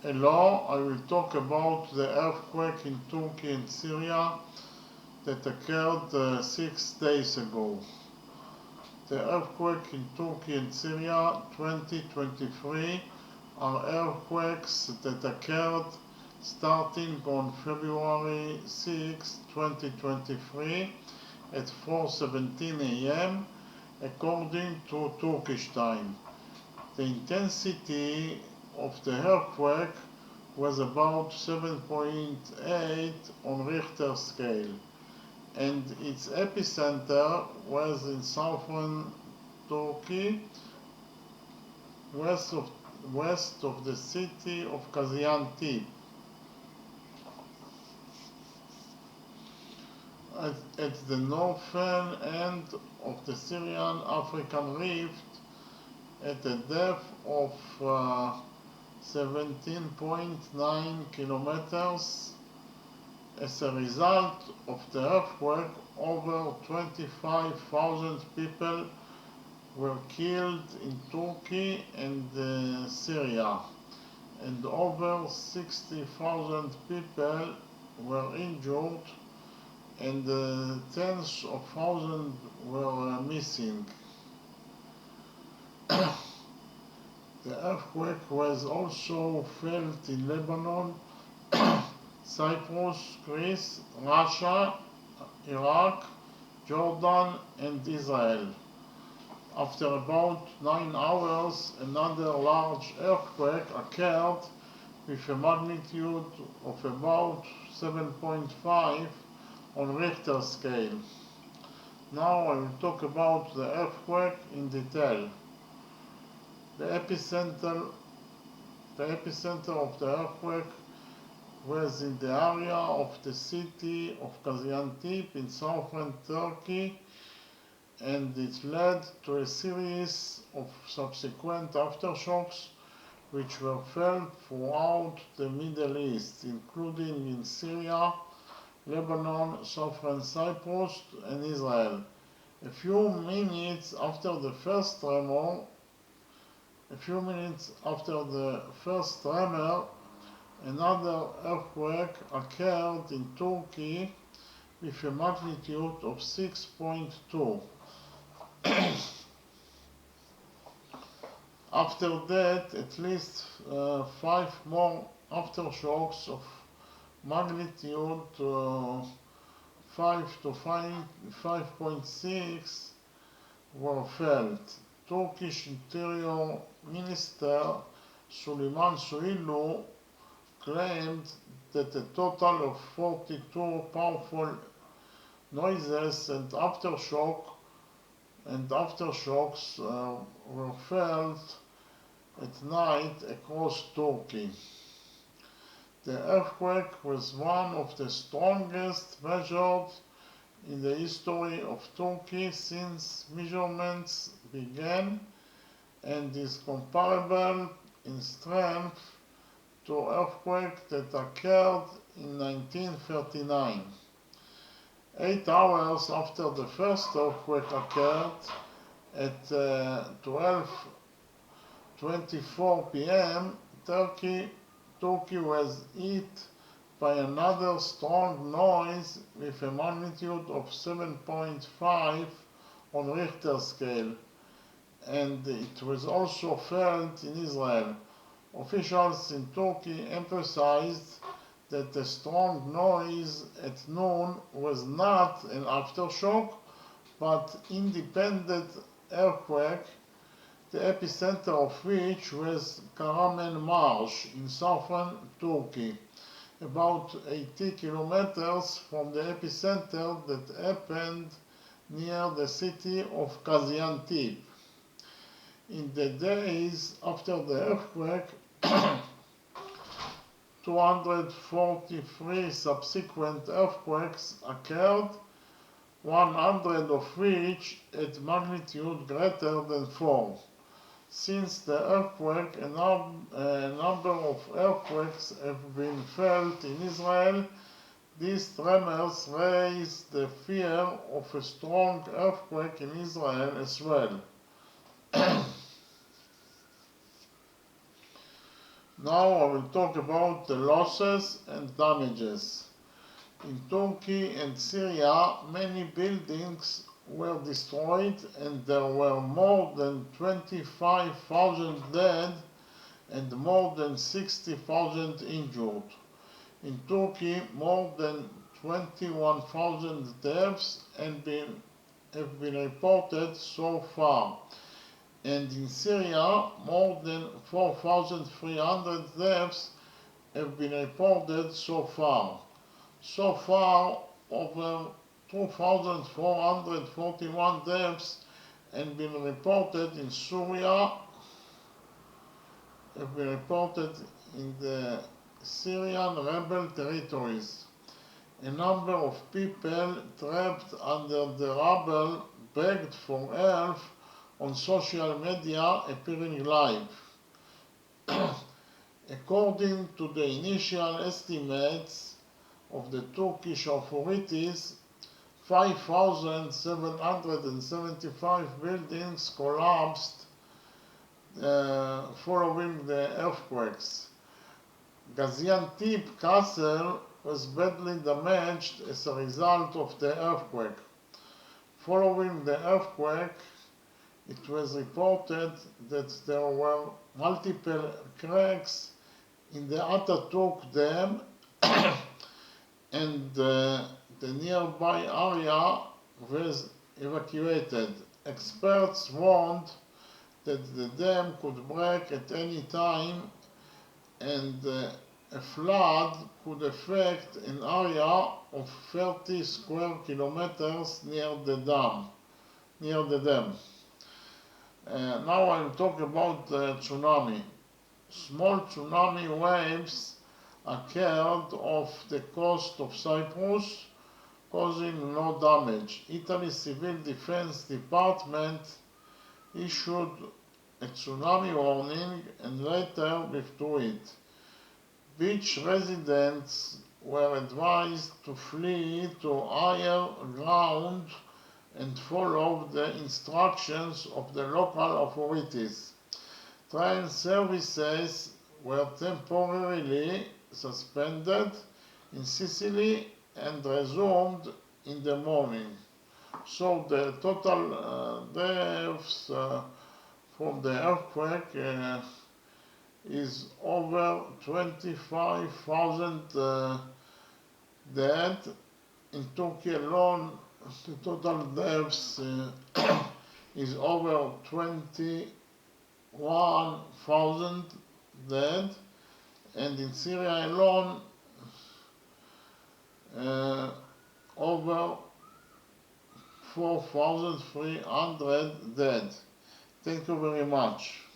Hello, I will talk about the earthquake in Turkey and Syria that occurred 6 days ago. The earthquake in Turkey and Syria 2023 are earthquakes that occurred starting on February 6, 2023 at 4:17 a.m. according to Turkish time. The intensity of the earthquake was about 7.8 on Richter scale, and its epicenter was in southern Turkey, west of the city of Gaziantep. At the northern end of the Syrian African Rift, at a depth of 17.9 kilometers. As a result of the earthquake, over 25,000 people were killed in Turkey and Syria, and over 60,000 people were injured, and tens of thousands were missing. The earthquake was also felt in Lebanon, Cyprus, Greece, Russia, Iraq, Jordan, and Israel. After about 9 hours, another large earthquake occurred with a magnitude of about 7.5 on Richter scale. Now I will talk about the earthquake in detail. The epicenter of the earthquake was in the area of the city of Gaziantep in southern Turkey, and it led to a series of subsequent aftershocks which were felt throughout the Middle East, including in Syria, Lebanon, southern Cyprus, and Israel. A few minutes after the first tremor, another earthquake occurred in Turkey with a magnitude of 6.2. After that, at least 5 more aftershocks of magnitude 5 to 5.6 were felt. Turkish Interior Minister Süleyman Soylu claimed that a total of 42 powerful noises and aftershocks were felt at night across Turkey. The earthquake was one of the strongest measured in the history of Turkey since measurements began, and is comparable in strength to earthquake that occurred in 1939. 8 hours after the first earthquake occurred at 12:24 p.m., Turkey was hit by another strong noise with a magnitude of 7.5 on Richter scale, and it was also felt in Israel. Officials in Turkey emphasized that the strong noise at noon was not an aftershock, but independent earthquake, the epicenter of which was Kahramanmaraş in southern Turkey, about 80 kilometers from the epicenter that happened near the city of Gaziantep. In the days after the earthquake, 243 subsequent earthquakes occurred, 100 of which had magnitude greater than 4. Since the earthquake, a number of earthquakes have been felt in Israel. These tremors raise the fear of a strong earthquake in Israel as well. Now I will talk about the losses and damages. In Turkey and Syria, many buildings were destroyed and there were more than 25,000 dead and more than 60,000 injured. In Turkey, more than 21,000 deaths have been reported so far, and in Syria, more than 4,300 deaths have been reported so far. So far, over 2,441 deaths have been reported in Syria, have been reported in the Syrian rebel territories. A number of people trapped under the rubble begged for help on social media appearing live. According to the initial estimates of the Turkish authorities, 5,775 buildings collapsed following the earthquakes. Gaziantep Castle was badly damaged as a result of the earthquake. Following the earthquake, it was reported that there were multiple cracks in the Ataturk Dam and the nearby area was evacuated. Experts warned that the dam could break at any time and a flood could affect an area of 30 square kilometers near the dam. Now I will talk about the tsunami. Small tsunami waves occurred off the coast of Cyprus, causing no damage. Italy's Civil Defense Department issued a tsunami warning and later withdrew it. Beach residents were advised to flee to higher ground and follow the instructions of the local authorities. Train services were temporarily suspended in Sicily and resumed in the morning. So the total deaths from the earthquake is over 25,000 dead. In Turkey alone, the total deaths is over 21,000 dead, and in Syria alone, over 4,300 dead. Thank you very much.